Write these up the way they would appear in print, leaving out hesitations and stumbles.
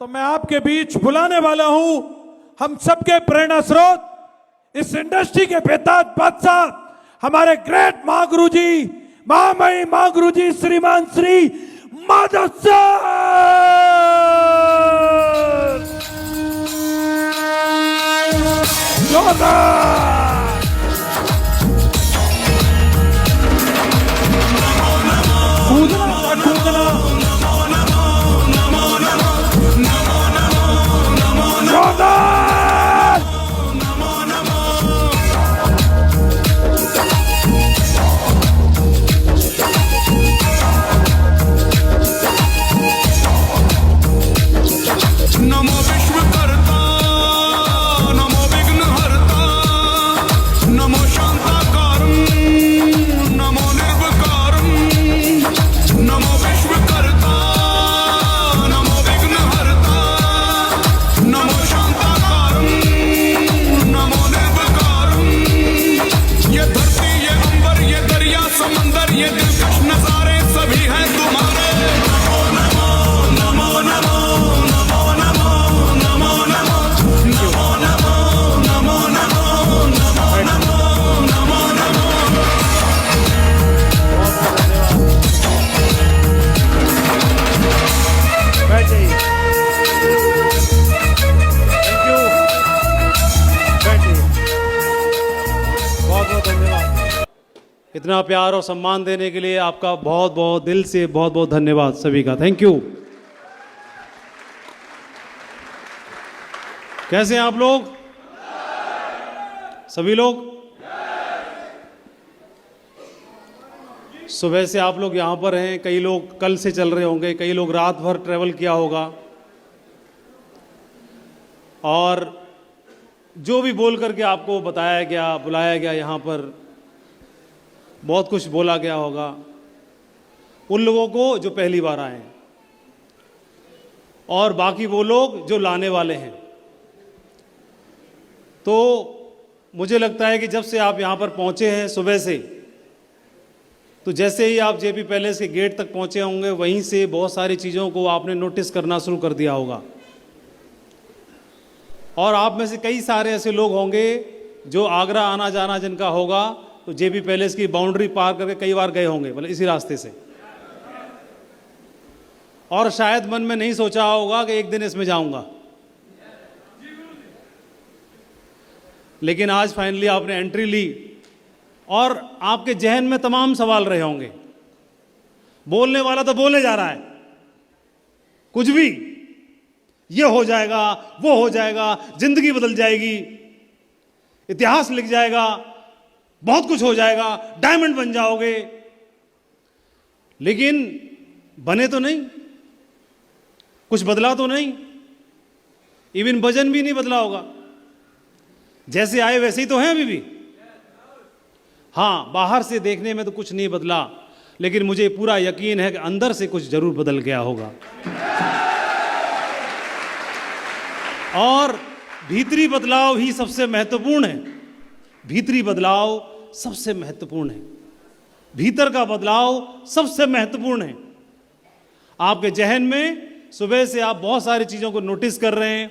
तो मैं आपके बीच बुलाने वाला हूं हम सबके प्रेरणा स्रोत, इस इंडस्ट्री के बेताज बादशाह, हमारे ग्रेट महागुरु जी, महामहिम महागुरु जी श्रीमान श्री माधव सर। इतना प्यार और सम्मान देने के लिए आपका बहुत बहुत दिल से बहुत बहुत धन्यवाद सभी का। Thank you. कैसे हैं आप लोग? सभी लोग सुबह से आप लोग यहाँ पर हैं, कई लोग कल से चल रहे होंगे, कई लोग रात भर ट्रैवल किया होगा, और जो भी बोल करके आपको बताया गया, बुलाया गया, यहाँ पर बहुत कुछ बोला गया होगा उन लोगों को जो पहली बार आए हैं, और बाकी वो लोग जो लाने वाले हैं। तो मुझे लगता है कि जब से आप यहाँ पर पहुँचे हैं सुबह से, तो जैसे ही आप जेपी पैलेस के गेट तक पहुँचे होंगे, वहीं से बहुत सारी चीज़ों को आपने नोटिस करना शुरू कर दिया होगा। और आप में से कई सारे ऐसे लोग होंगे जो आगरा आना जाना जिनका होगा, तो जेपी पैलेस की बाउंड्री पार करके कई बार गए होंगे, मतलब इसी रास्ते से, और शायद मन में नहीं सोचा होगा कि एक दिन इसमें जाऊंगा, लेकिन आज फाइनली आपने एंट्री ली, और आपके जहन में तमाम सवाल रहे होंगे। बोलने वाला तो बोले जा रहा है, कुछ भी, ये हो जाएगा, वो हो जाएगा, जिंदगी बदल जाएगी, इतिहास लिख जाएगा, बहुत कुछ हो जाएगा, डायमंड बन जाओगे, लेकिन बने तो नहीं, कुछ बदला तो नहीं, इवन वजन भी नहीं बदला होगा, जैसे आए वैसे ही तो हैं अभी भी। हाँ, बाहर से देखने में तो कुछ नहीं बदला, लेकिन मुझे पूरा यकीन है कि अंदर से कुछ जरूर बदल गया होगा। और भीतरी बदलाव ही सबसे महत्वपूर्ण है, भीतरी बदलाव सबसे महत्वपूर्ण है, भीतर का बदलाव सबसे महत्वपूर्ण है। आपके जहन में सुबह से आप बहुत सारी चीज़ों को नोटिस कर रहे हैं,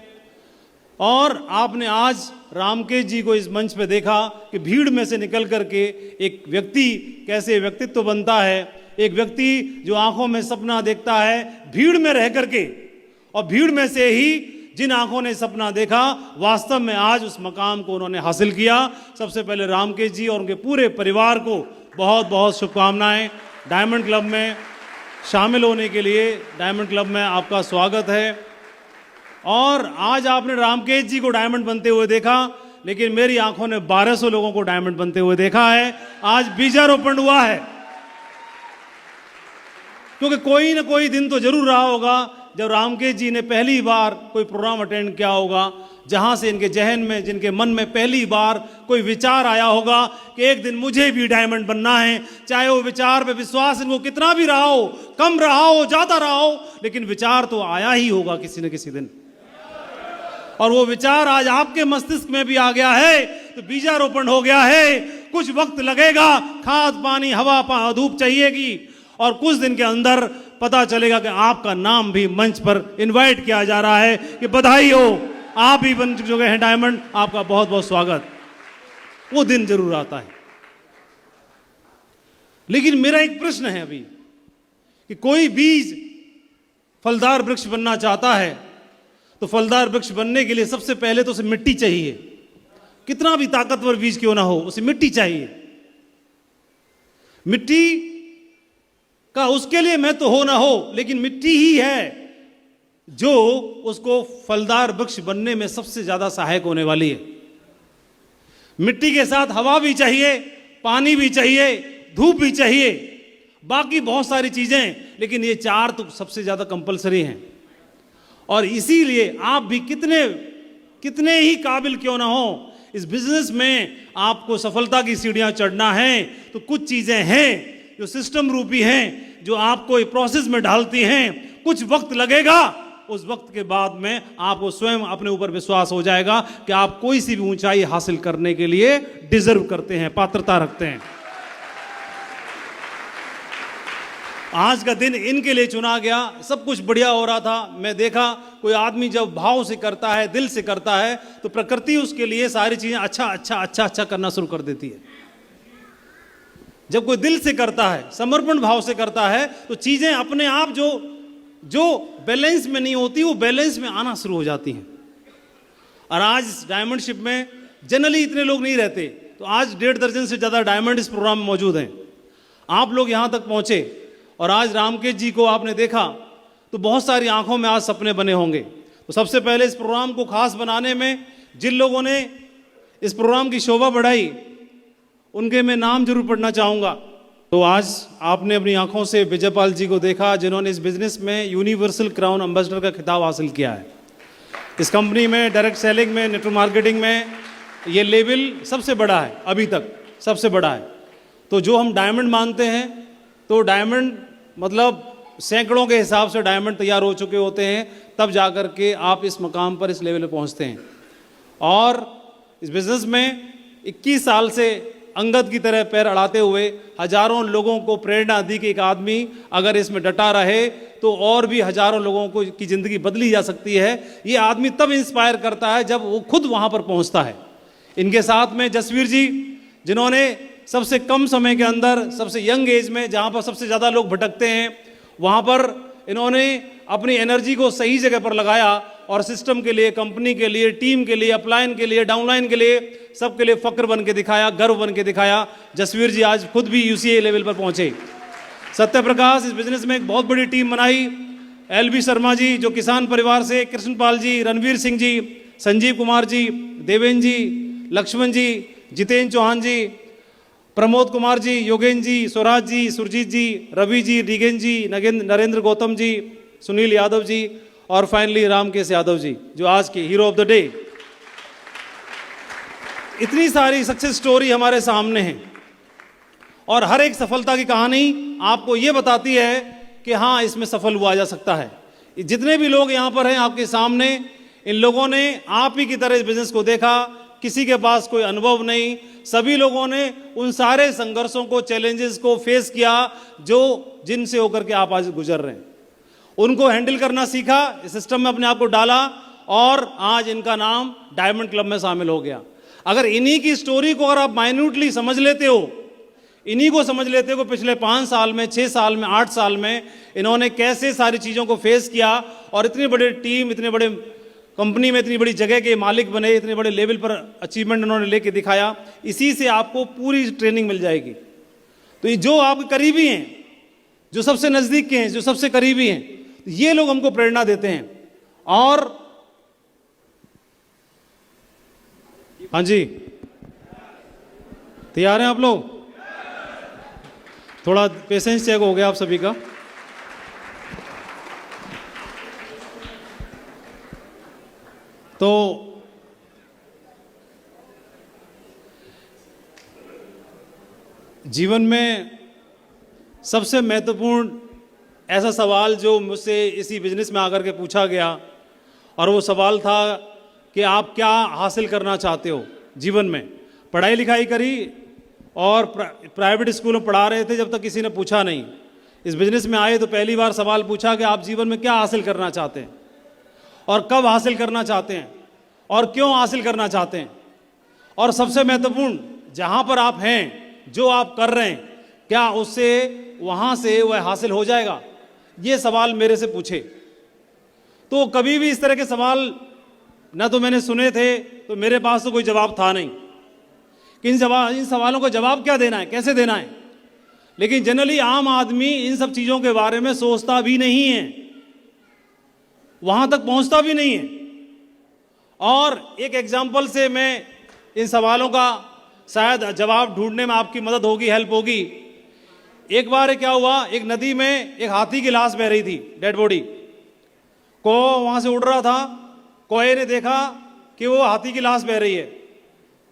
और आपने आज रामकेश जी को इस मंच पे देखा कि भीड़ में से निकल करके एक व्यक्ति कैसे व्यक्तित्व बनता है, एक व्यक्ति जो आंखों में सपना देखता है भीड़ में रह करके, और भीड़ में से ही जिन आंखों ने सपना देखा, वास्तव में आज उस मकाम को उन्होंने हासिल किया। सबसे पहले रामकेश जी और उनके पूरे परिवार को बहुत बहुत शुभकामनाएं। डायमंड क्लब में शामिल होने के लिए डायमंड क्लब में आपका स्वागत है। और आज आपने रामकेश जी को डायमंड बनते हुए देखा, लेकिन मेरी आंखों ने 1200 लोगों को डायमंड बनते हुए देखा है। आज बीजारोपण हुआ है, क्योंकि कोई ना कोई दिन तो जरूर रहा होगा जब रामकेश जी ने पहली बार कोई प्रोग्राम अटेंड किया होगा, जहां से इनके जहन में, जिनके मन में पहली बार कोई विचार आया होगा कि एक दिन मुझे भी डायमंड बनना है। चाहे वो विचार पे विश्वास इनको कितना भी रहा हो, कम रहा हो, ज्यादा रहा हो, लेकिन विचार तो आया ही होगा किसी न किसी दिन। और वो विचार आज आपके मस्तिष्क में भी आ गया है, तो बीजारोपण हो गया है। कुछ वक्त लगेगा, खाद पानी हवा धूप चाहिएगी, और कुछ दिन के अंदर पता चलेगा कि आपका नाम भी मंच पर इनवाइट किया जा रहा है कि बधाई हो, आप भी बन चुके हैं डायमंड, आपका बहुत बहुत स्वागत। वो दिन जरूर आता है। लेकिन मेरा एक प्रश्न है अभी कि कोई बीज फलदार वृक्ष बनना चाहता है तो फलदार वृक्ष बनने के लिए सबसे पहले तो उसे मिट्टी चाहिए। कितना भी ताकतवर बीज क्यों ना हो, उसे मिट्टी चाहिए। मिट्टी का उसके लिए महत्व हो ना हो, लेकिन मिट्टी ही है जो उसको फलदार वृक्ष बनने में सबसे ज्यादा सहायक होने वाली है। मिट्टी के साथ हवा भी चाहिए, पानी भी चाहिए, धूप भी चाहिए, बाकी बहुत सारी चीजें, लेकिन ये चार तो सबसे ज्यादा कंपलसरी हैं। और इसीलिए आप भी कितने ही काबिल क्यों ना हो, इस बिजनेस में आपको सफलता की सीढ़ियां चढ़ना है तो कुछ चीजें हैं जो सिस्टम रूपी हैं, जो आपको एक प्रोसेस में डालती हैं। कुछ वक्त लगेगा, उस वक्त के बाद में आपको स्वयं अपने ऊपर विश्वास हो जाएगा कि आप कोई सी भी ऊंचाई हासिल करने के लिए डिजर्व करते हैं, पात्रता रखते हैं। आज का दिन इनके लिए चुना गया। सब कुछ बढ़िया हो रहा था। मैं देखा कोई आदमी जब भाव से करता है, दिल से करता है, तो प्रकृति उसके लिए सारी चीजें अच्छा करना शुरू कर देती है। जब कोई दिल से करता है, समर्पण भाव से करता है, तो चीजें अपने आप जो बैलेंस में नहीं होती वो बैलेंस में आना शुरू हो जाती हैं। और आज डायमंडशिप में जनरली इतने लोग नहीं रहते, तो आज 1.5 दर्जन से ज्यादा डायमंड इस प्रोग्राम में मौजूद हैं। आप लोग यहां तक पहुंचे और आज रामकेश जी को आपने देखा तो बहुत सारी आंखों में आज सपने बने होंगे। तो सबसे पहले इस प्रोग्राम को खास बनाने में जिन लोगों ने इस प्रोग्राम की शोभा बढ़ाई, उनके मैं नाम जरूर पढ़ना चाहूंगा। तो आज आपने अपनी आंखों से विजयपाल जी को देखा, जिन्होंने इस बिजनेस में यूनिवर्सल क्राउन एम्बेसडर का खिताब हासिल किया है। इस कंपनी में डायरेक्ट सेलिंग में, नेटवर्क मार्केटिंग में ये लेवल सबसे बड़ा है, अभी तक सबसे बड़ा है। तो जो हम डायमंड मानते हैं, तो डायमंड मतलब सैकड़ों के हिसाब से डायमंड तैयार हो चुके होते हैं, तब जाकर के आप इस मकाम पर, इस लेवल पर पहुंचते हैं। और इस बिजनेस में 21 साल से अंगद की तरह पैर अड़ाते हुए हजारों लोगों को प्रेरणा दी कि एक आदमी अगर इसमें डटा रहे तो और भी हजारों लोगों को की जिंदगी बदली जा सकती है। ये आदमी तब इंस्पायर करता है जब वो खुद वहां पर पहुंचता है। इनके साथ में जसवीर जी, जिन्होंने सबसे कम समय के अंदर, सबसे यंग एज में, जहां पर सबसे ज्यादा लोग भटकते हैं, वहां पर इन्होंने अपनी एनर्जी को सही जगह पर लगाया और सिस्टम के लिए, कंपनी के लिए, टीम के लिए, अपलाइन के लिए, डाउनलाइन के लिए, सबके लिए फक्र बन के दिखाया, गर्व बन के दिखाया। जसवीर जी आज खुद भी यूसीए लेवल पर पहुंचे। सत्य प्रकाश इस बिजनेस में एक बहुत बड़ी टीम बनाई। एलबी शर्मा जी जो किसान परिवार से, कृष्णपाल जी, रणवीर सिंह जी, संजीव कुमार जी, देवेंद्र जी, लक्ष्मण जी, जितेंद्र चौहान जी, प्रमोद कुमार जी, योगेंद्र जी, स्वराज जी, सुरजीत जी, रवि जी, रिगेन जी, नरेंद्र गौतम जी, सुनील यादव जी और फाइनली रामकेश यादव जी, जो आज के हीरो ऑफ द डे। इतनी सारी सक्सेस स्टोरी हमारे सामने है और हर एक सफलता की कहानी आपको यह बताती है कि हाँ, इसमें सफल हुआ जा सकता है। जितने भी लोग यहां पर हैं आपके सामने, इन लोगों ने आप ही की तरह इस बिजनेस को देखा। किसी के पास कोई अनुभव नहीं, सभी लोगों ने उन सारे संघर्षों को, चैलेंजेस को फेस किया जो जिनसे होकर के आप आज गुजर रहे हैं। उनको हैंडल करना सीखा, इस सिस्टम में अपने आप को डाला और आज इनका नाम डायमंड क्लब में शामिल हो गया। अगर इन्हीं की स्टोरी को अगर आप माइन्यूटली समझ लेते हो, इन्हीं को समझ लेते हो, पिछले 5 साल में, 6 साल में, 8 साल में इन्होंने कैसे सारी चीजों को फेस किया और इतनी बड़ी टीम, इतने बड़े कंपनी में इतनी बड़ी जगह के मालिक बने, इतने बड़े लेवल पर अचीवमेंट उन्होंने लेके दिखाया, इसी से आपको पूरी ट्रेनिंग मिल जाएगी। तो ये जो आपके करीबी हैं, जो सबसे नजदीक के हैं, जो सबसे करीबी हैं, ये लोग हमको प्रेरणा देते हैं। और हाँ जी, तैयार हैं आप लोग? थोड़ा पेशेंस चेक हो गया आप सभी का। तो जीवन में सबसे महत्वपूर्ण ऐसा सवाल जो मुझसे इसी बिजनेस में आकर के पूछा गया, और वो सवाल था कि आप क्या हासिल करना चाहते हो जीवन में। पढ़ाई लिखाई करी और प्राइवेट स्कूल में पढ़ा रहे थे जब तक किसी ने पूछा नहीं। इस बिजनेस में आए तो पहली बार सवाल पूछा कि आप जीवन में क्या हासिल करना चाहते हैं और कब हासिल करना चाहते हैं और क्यों हासिल करना चाहते हैं, और सबसे महत्वपूर्ण, जहां पर आप हैं, जो आप कर रहे हैं, क्या उससे वहां से वह हासिल हो जाएगा। ये सवाल मेरे से पूछे। तो कभी भी इस तरह के सवाल ना तो मैंने सुने थे, तो मेरे पास तो कोई जवाब था नहीं कि इन सवालों का जवाब क्या देना है, कैसे देना है। लेकिन जनरली आम आदमी इन सब चीज़ों के बारे में सोचता भी नहीं है, वहां तक पहुंचता भी नहीं है। और एक एग्जाम्पल से मैं इन सवालों का शायद जवाब ढूंढने में आपकी मदद होगी, हेल्प होगी। एक बार क्या हुआ, एक नदी में एक हाथी की लाश बह रही थी, डेड बॉडी। कौवा वहां से उड़ रहा था। कौवे ने देखा कि वो हाथी की लाश बह रही है।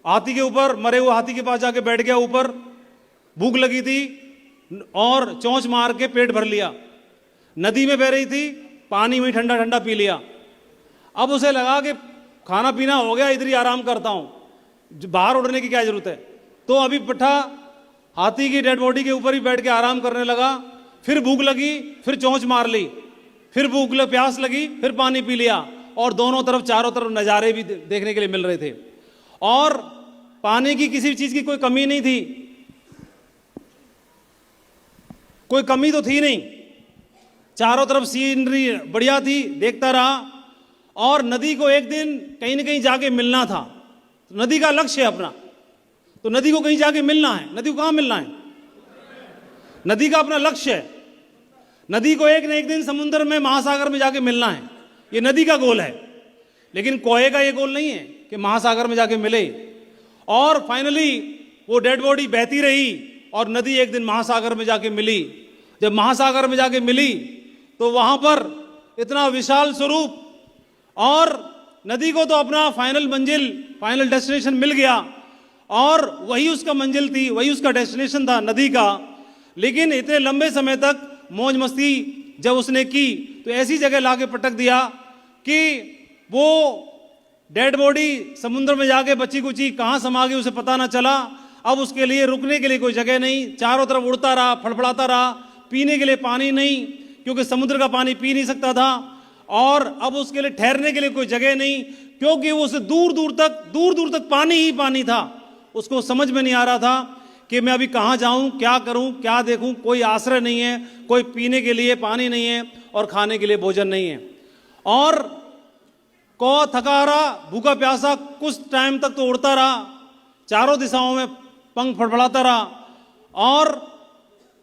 हाथी के ऊपर, मरे हुए हाथी के पास जाके बैठ गया ऊपर। भूख लगी थी और चोंच मार के पेट भर लिया। नदी में बह रही थी, पानी में ठंडा ठंडा पी लिया। अब उसे लगा कि खाना पीना हो गया, इधर ही आराम करता हूं, बाहर उड़ने की क्या जरूरत है। तो अभी पट्टा हाथी की डेड बॉडी के ऊपर ही बैठ के आराम करने लगा। फिर भूख लगी, फिर चोंच मार ली, फिर प्यास लगी, फिर पानी पी लिया। और दोनों तरफ, चारों तरफ नज़ारे भी देखने के लिए मिल रहे थे और पानी की किसी चीज की कोई कमी नहीं थी, कोई कमी तो थी नहीं। चारों तरफ सीनरी बढ़िया थी, देखता रहा। और नदी को एक दिन कहीं ना कहीं जाके मिलना था। तो नदी का लक्ष्य है अपना, तो नदी को कहीं जाके मिलना है। नदी को कहां मिलना है? नदी का अपना लक्ष्य है। नदी को एक न एक दिन समुद्र में, महासागर में जाके मिलना है, ये नदी का गोल है। लेकिन कौवे का ये गोल नहीं है कि महासागर में जाके मिले। और फाइनली वो डेड बॉडी बहती रही और नदी एक दिन महासागर में जाके मिली। जब महासागर में जाके मिली तो वहां पर इतना विशाल स्वरूप, और नदी को तो अपना फाइनल मंजिल, फाइनल डेस्टिनेशन मिल गया और वही उसका मंजिल थी, वही उसका डेस्टिनेशन था नदी का। लेकिन इतने लंबे समय तक मौज मस्ती जब उसने की तो ऐसी जगह लाके पटक दिया कि वो डेड बॉडी समुद्र में जाके बची कुची कहां समा गई उसे पता ना चला। अब उसके लिए रुकने के लिए कोई जगह नहीं, चारों तरफ उड़ता रहा, फड़फड़ाता रहा। पीने के लिए पानी नहीं, क्योंकि समुद्र का पानी पी नहीं सकता था। और अब उसके लिए ठहरने के लिए कोई जगह नहीं, क्योंकि वो उसे दूर दूर तक पानी ही पानी था। उसको समझ में नहीं आ रहा था कि मैं अभी कहाँ जाऊं, क्या करूं, क्या देखूं। कोई आश्रय नहीं है, कोई पीने के लिए पानी नहीं है और खाने के लिए भोजन नहीं है। और कौवा थका रहा, भूखा प्यासा, कुछ टाइम तक तो उड़ता रहा, चारों दिशाओं में पंख फड़फड़ाता रहा, और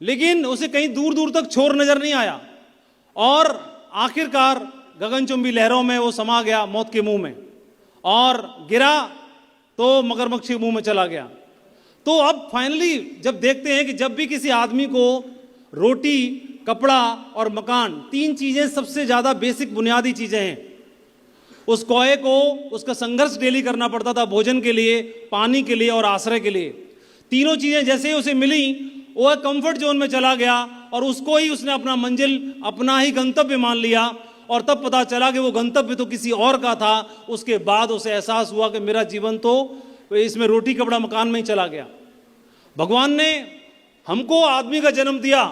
लेकिन उसे कहीं दूर दूर तक छोर नजर नहीं आया। और आखिरकार गगनचुंबी लहरों में वो समा गया मौत के मुंह में, और गिरा तो मगरमच्छ के मुंह में चला गया। तो अब फाइनली जब देखते हैं कि जब भी किसी आदमी को रोटी, कपड़ा और मकान, तीन चीजें सबसे ज्यादा बेसिक बुनियादी चीजें हैं। उस कौवे को उसका संघर्ष डेली करना पड़ता था भोजन के लिए, पानी के लिए और आश्रय के लिए। तीनों चीजें जैसे ही उसे मिली, वो कंफर्ट जोन में चला गया और उसको ही उसने अपना मंजिल, अपना ही गंतव्य मान लिया। और तब पता चला कि वो गंतव्य तो किसी और का था। उसके बाद उसे एहसास हुआ कि मेरा जीवन तो इसमें रोटी कपड़ा मकान में ही चला गया। भगवान ने हमको आदमी का जन्म दिया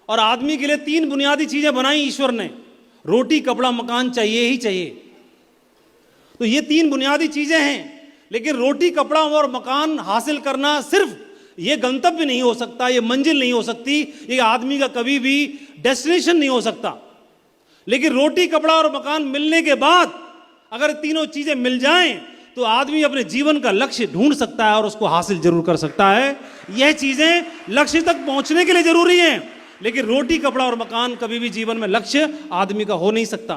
और आदमी के लिए तीन बुनियादी चीजें बनाई ईश्वर ने। रोटी, कपड़ा, मकान चाहिए ही चाहिए। तो ये तीन बुनियादी चीजें हैं। लेकिन रोटी, कपड़ा और मकान हासिल करना सिर्फ ये गंतव्य नहीं हो सकता, ये मंजिल नहीं हो सकती, ये आदमी का कभी भी डेस्टिनेशन नहीं हो सकता। लेकिन रोटी, कपड़ा और मकान मिलने के बाद अगर तीनों चीजें मिल जाएं तो आदमी अपने जीवन का लक्ष्य ढूंढ सकता है और उसको हासिल जरूर कर सकता है। यह चीजें लक्ष्य तक पहुंचने के लिए जरूरी हैं। लेकिन रोटी, कपड़ा और मकान कभी भी जीवन में लक्ष्य आदमी का हो नहीं सकता।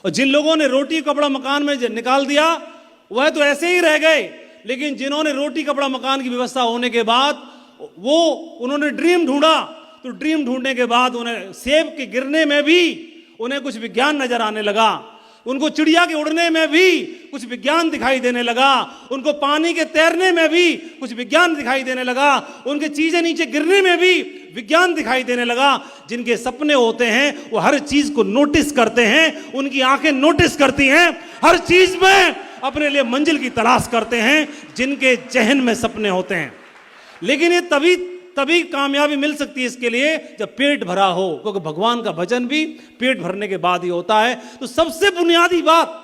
और जिन लोगों ने रोटी, कपड़ा, मकान में निकाल दिया वह तो ऐसे ही रह गए। लेकिन जिन्होंने रोटी, कपड़ा, मकान की व्यवस्था होने के बाद उन्होंने ड्रीम ढूंढा, तो ड्रीम ढूंढने के बाद उन्हें सेब के गिरने में भी उन्हें कुछ विज्ञान नजर आने लगा। उनको चिड़िया के उड़ने में भी कुछ विज्ञान दिखाई देने लगा। उनको पानी के तैरने में भी कुछ विज्ञान दिखाई देने लगा। उनके चीजें नीचे गिरने में भी विज्ञान दिखाई देने लगा। जिनके सपने होते हैं वो हर चीज को नोटिस करते हैं, उनकी आंखें नोटिस करती हैं, हर चीज में अपने लिए मंजिल की तलाश करते हैं जिनके जहन में सपने होते हैं। लेकिन ये तभी तभी कामयाबी मिल सकती है इसके लिए जब पेट भरा हो, क्योंकि भगवान का भजन भी पेट भरने के बाद ही होता है। तो सबसे बुनियादी बात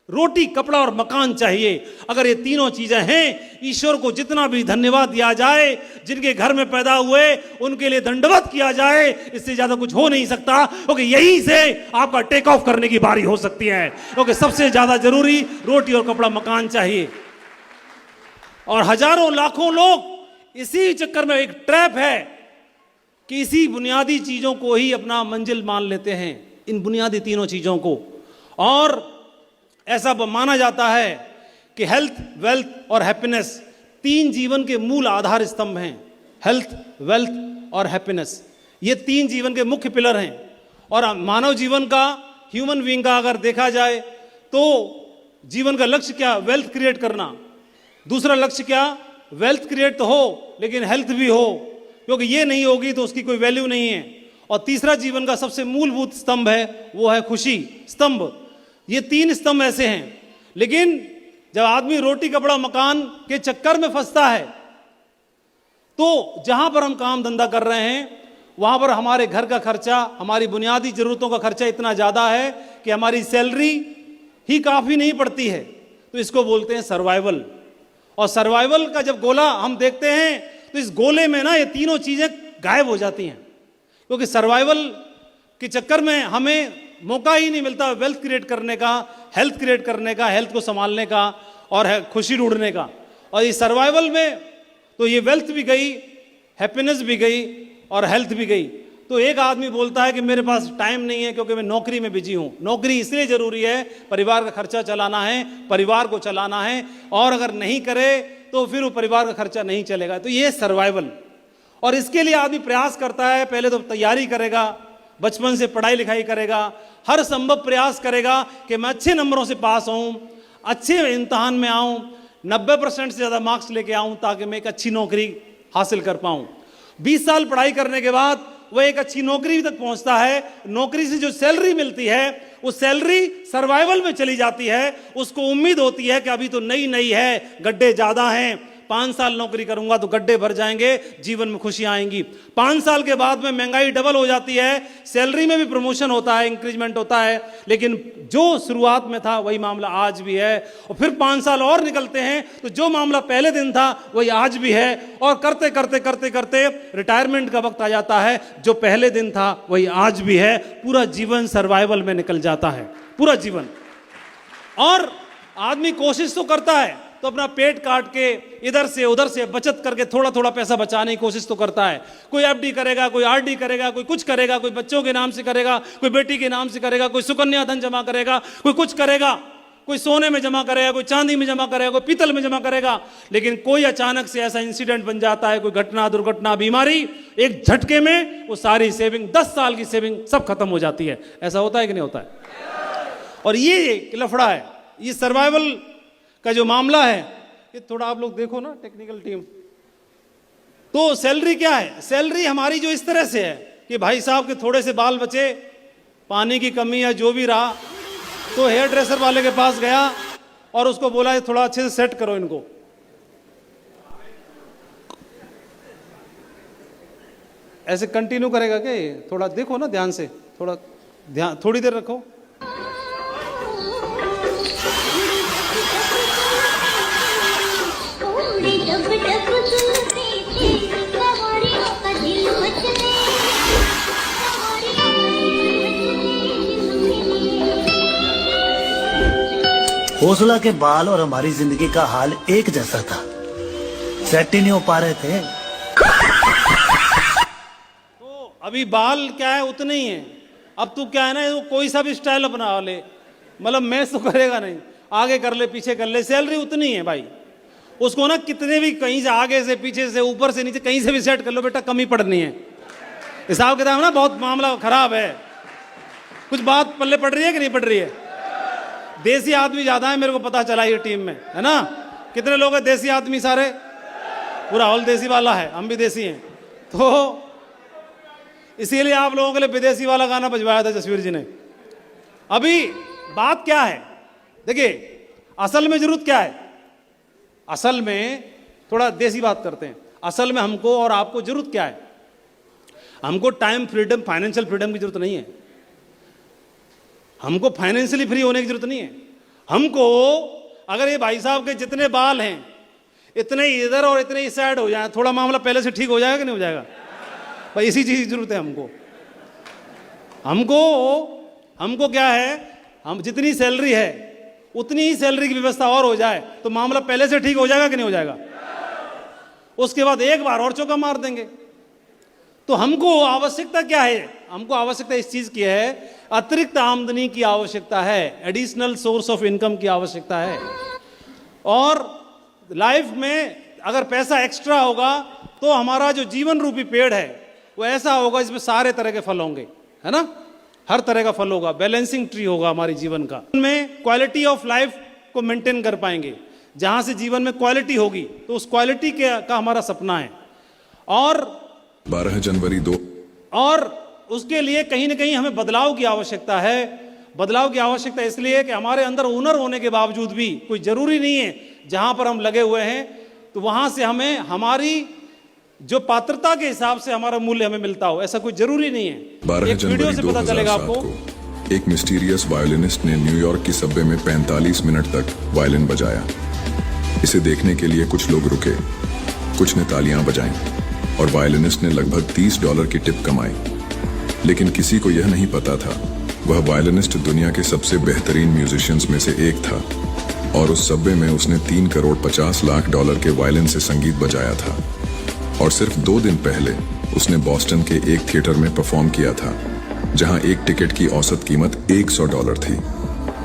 रोटी, कपड़ा और मकान चाहिए। अगर ये तीनों चीजें हैं, ईश्वर को जितना भी धन्यवाद दिया जाए, जिनके घर में पैदा हुए उनके लिए दंडवत किया जाए, इससे ज्यादा कुछ हो नहीं सकता, क्योंकि यहीं से आपका टेक ऑफ करने की बारी हो सकती है। क्योंकि सबसे ज्यादा जरूरी रोटी और कपड़ा मकान चाहिए। और हजारों लाखों लोग इसी चक्कर में, एक ट्रैप है कि इसी बुनियादी चीजों को ही अपना मंजिल मान लेते हैं, इन बुनियादी तीनों चीजों को। और ऐसा माना जाता है कि हेल्थ, वेल्थ और हैप्पीनेस तीन जीवन के मूल आधार स्तंभ हैं। हेल्थ, वेल्थ और हैप्पीनेस, ये तीन जीवन के मुख्य पिलर हैं। और मानव जीवन का, ह्यूमन बीइंग का अगर देखा जाए तो जीवन का लक्ष्य क्या? वेल्थ क्रिएट करना। दूसरा लक्ष्य क्या? वेल्थ क्रिएट तो हो लेकिन हेल्थ भी हो, क्योंकि ये नहीं होगी तो उसकी कोई वैल्यू नहीं है। और तीसरा जीवन का सबसे मूलभूत स्तंभ है, वो है खुशी स्तंभ। ये तीन स्तंभ ऐसे हैं। लेकिन जब आदमी रोटी, कपड़ा, मकान के चक्कर में फंसता है, तो जहां पर हम काम धंधा कर रहे हैं वहां पर हमारे घर का खर्चा, हमारी बुनियादी जरूरतों का खर्चा इतना ज्यादा है कि हमारी सैलरी ही काफी नहीं पड़ती है। तो इसको बोलते हैं सर्वाइवल। और सर्वाइवल का जब गोला हम देखते हैं तो इस गोले में ना ये तीनों चीजें गायब हो जाती हैं, क्योंकि सर्वाइवल के चक्कर में हमें मौका ही नहीं मिलता वेल्थ क्रिएट करने का, हेल्थ क्रिएट करने का, हेल्थ को संभालने का और खुशी ढूंढने का। और इस सर्वाइवल में तो ये वेल्थ भी गई, हैप्पीनेस भी गई और हेल्थ भी गई। तो एक आदमी बोलता है कि मेरे पास टाइम नहीं है क्योंकि मैं नौकरी में बिजी हूं। नौकरी इसलिए जरूरी है, परिवार का खर्चा चलाना है, परिवार को चलाना है, और अगर नहीं करे तो फिर वो परिवार का खर्चा नहीं चलेगा। तो ये सर्वाइवल। और इसके लिए आदमी प्रयास करता है, पहले तो तैयारी करेगा, बचपन से पढ़ाई लिखाई करेगा, हर संभव प्रयास करेगा कि मैं अच्छे नंबरों से पास हूं, अच्छे इम्तहान में आऊं, 90% से ज्यादा मार्क्स लेके आऊं, ताकि मैं एक अच्छी नौकरी हासिल कर पाऊं। 20 साल पढ़ाई करने के बाद वह एक अच्छी नौकरी तक पहुंचता है। नौकरी से जो सैलरी मिलती है वो सैलरी सर्वाइवल में चली जाती है। उसको उम्मीद होती है कि अभी तो नई नई है, गड्ढे ज्यादा हैं, 5 साल नौकरी करूंगा तो गड्ढे भर जाएंगे, जीवन में खुशियां आएंगी। 5 साल के बाद में महंगाई डबल हो जाती है, सैलरी में भी प्रमोशन होता है, इंक्रीजमेंट होता है, लेकिन जो शुरुआत में था वही मामला आज भी है। और फिर 5 साल और निकलते हैं तो जो मामला पहले दिन था वही आज भी है। और करते करते करते करते रिटायरमेंट का वक्त आ जाता है, जो पहले दिन था वही आज भी है। पूरा जीवन सर्वाइवल में निकल जाता है, पूरा जीवन। और आदमी कोशिश तो करता है, तो अपना पेट काट के इधर से उधर से बचत करके थोड़ा थोड़ा पैसा बचाने की कोशिश तो करता है। कोई एफडी करेगा, कोई आरडी करेगा, कोई कुछ करेगा, कोई बच्चों के नाम से करेगा, कोई बेटी के नाम से करेगा, कोई सुकन्या धन जमा करेगा, कोई कुछ करेगा, कोई सोने में जमा करेगा, कोई चांदी में जमा करेगा, कोई पीतल में जमा करेगा। लेकिन कोई अचानक से ऐसा इंसिडेंट बन जाता है, कोई घटना, दुर्घटना, बीमारी, एक झटके में वो सारी सेविंग, 10 साल की सेविंग सब खत्म हो जाती है। ऐसा होता है कि नहीं होता है? और ये लफड़ा है, ये सर्वाइवल का जो मामला है, ये थोड़ा आप लोग देखो ना, टेक्निकल टीम। तो सैलरी क्या है? सैलरी हमारी जो इस तरह से है कि भाई साहब के थोड़े से बाल बचे, पानी की कमी या जो भी रहा, तो हेयर ड्रेसर वाले के पास गया और उसको बोला थोड़ा अच्छे से सेट करो इनको। ऐसे कंटिन्यू करेगा क्या ये? थोड़ा देखो ना ध्यान से, थोड़ा ध्यान, थोड़ी देर रखो। हौसला के बाल और हमारी जिंदगी का हाल एक जैसा था, सेट ही नहीं हो पा रहे थे। तो अभी बाल क्या है, उतने ही है। अब तू क्या है ना, वो कोई सा भी स्टाइल अपना ले, मतलब मैच तो करेगा नहीं, आगे कर ले, पीछे कर ले, सैलरी उतनी है भाई। उसको ना कितने भी, कहीं से आगे से, पीछे से, ऊपर से, नीचे, कहीं से भी सेट कर लो बेटा, कमी पड़नी है। हिसाब किताब ना बहुत मामला खराब है। कुछ बात पल्ले पड़ रही है कि नहीं पड़ रही है? देसी आदमी ज्यादा है, मेरे को पता चला ये टीम में, है ना? कितने लोग हैं देसी आदमी? सारे, पूरा हॉल देसी वाला है, हम भी देसी हैं। तो इसीलिए आप लोगों के लिए विदेशी वाला गाना बजवाया था जसवीर जी ने। अभी बात क्या है, देखिए, असल में जरूरत क्या है? असल में थोड़ा देसी बात करते हैं। असल में हमको और आपको जरूरत क्या है? हमको टाइम फ्रीडम, फाइनेंशियल फ्रीडम की जरूरत नहीं है। हमको फाइनेंशियली फ्री होने की जरूरत नहीं है। हमको अगर ये भाई साहब के जितने बाल हैं इतने इधर और इतने इस साइड हो जाए, थोड़ा मामला पहले से ठीक हो जाएगा कि नहीं हो जाएगा? भाई इसी चीज की जरूरत है हमको। हमको क्या है, हम जितनी सैलरी है उतनी ही सैलरी की व्यवस्था और हो जाए तो मामला पहले से ठीक हो जाएगा कि नहीं हो जाएगा? उसके बाद एक बार और चौका मार देंगे। तो हमको आवश्यकता क्या है? हमको आवश्यकता इस चीज की है, अतिरिक्त आमदनी की आवश्यकता है, एडिशनल सोर्स ऑफ इनकम की आवश्यकता है। और लाइफ में अगर पैसा एक्स्ट्रा होगा तो हमारा जो जीवन रूपी पेड़ है वो ऐसा होगा जिसमें सारे तरह के फल होंगे, है ना? हर तरह का फल होगा, बैलेंसिंग ट्री होगा हमारे जीवन का। में क्वालिटी ऑफ लाइफ को मेंटेन कर पाएंगे। जहां से जीवन में क्वालिटी होगी तो उस क्वालिटी का हमारा सपना है। और 12 जनवरी 2 और उसके लिए कहीं ना कहीं हमें बदलाव की आवश्यकता है। बदलाव की आवश्यकता इसलिए कि हमारे अंदर हुनर होने के बावजूद भी कोई जरूरी नहीं है जहां पर हम लगे हुए हैं तो वहां से हमें हमारी जो पात्रता के हिसाब से हमारा मूल्य हमें मिलता हो, ऐसा कोई जरूरी नहीं है। 12 एक वीडियो जनवरी से पता चलेगा 2007 आपको। को एक मिस्टीरियस वायोलिनिस्ट ने न्यूयॉर्क की सबवे में 45 मिनट तक वायलिन बजाया। इसे देखने के लिए कुछ लोग रुके, कुछ ने तालियां बजाईं और वायलिनिस्ट ने लगभग $30 की टिप कमाई। लेकिन किसी को यह नहीं पता था वह वायलिनिस्ट दुनिया के सबसे बेहतरीन म्यूजिशियंस में से एक था और उस सबवे में उसने $3,50,00,000 के वायलिन से संगीत बजाया था। और सिर्फ 2 दिन पहले उसने बॉस्टन के एक थिएटर में परफॉर्म किया था जहां एक टिकट की औसत कीमत $100 थी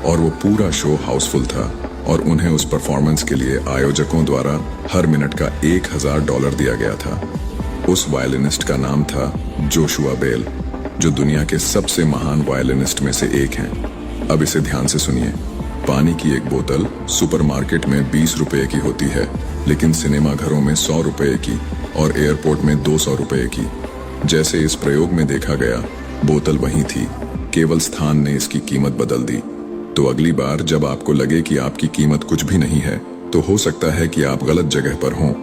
और वो पूरा शो हाउसफुल था और उन्हें उस परफॉर्मेंस के लिए आयोजकों द्वारा हर मिनट का $1,000 दिया गया था। उस वायलिनिस्ट का नाम था जोशुआ बेल, जो दुनिया के सबसे महान वायलिनिस्ट में से एक हैं। अब इसे ध्यान से सुनिए। पानी की एक बोतल सुपरमार्केट में 20 रुपए की होती है, लेकिन सिनेमा घरों में 100 रुपए की और एयरपोर्ट में 200 रुपए की। जैसे इस प्रयोग में देखा गया, बोतल वही थी, केवल स्थान ने इसकी कीमत बदल दी। तो अगली बार जब आपको लगे कि आपकी कीमत कुछ भी नहीं है, तो हो सकता है कि आप गलत जगह पर हों।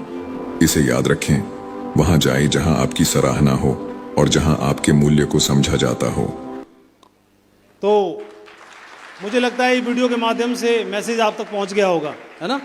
इसे याद रखें, वहां जाए जहां आपकी सराहना हो और जहां आपके मूल्य को समझा जाता हो। तो मुझे लगता है ये वीडियो के माध्यम से मैसेज आप तक पहुंच गया होगा, है ना?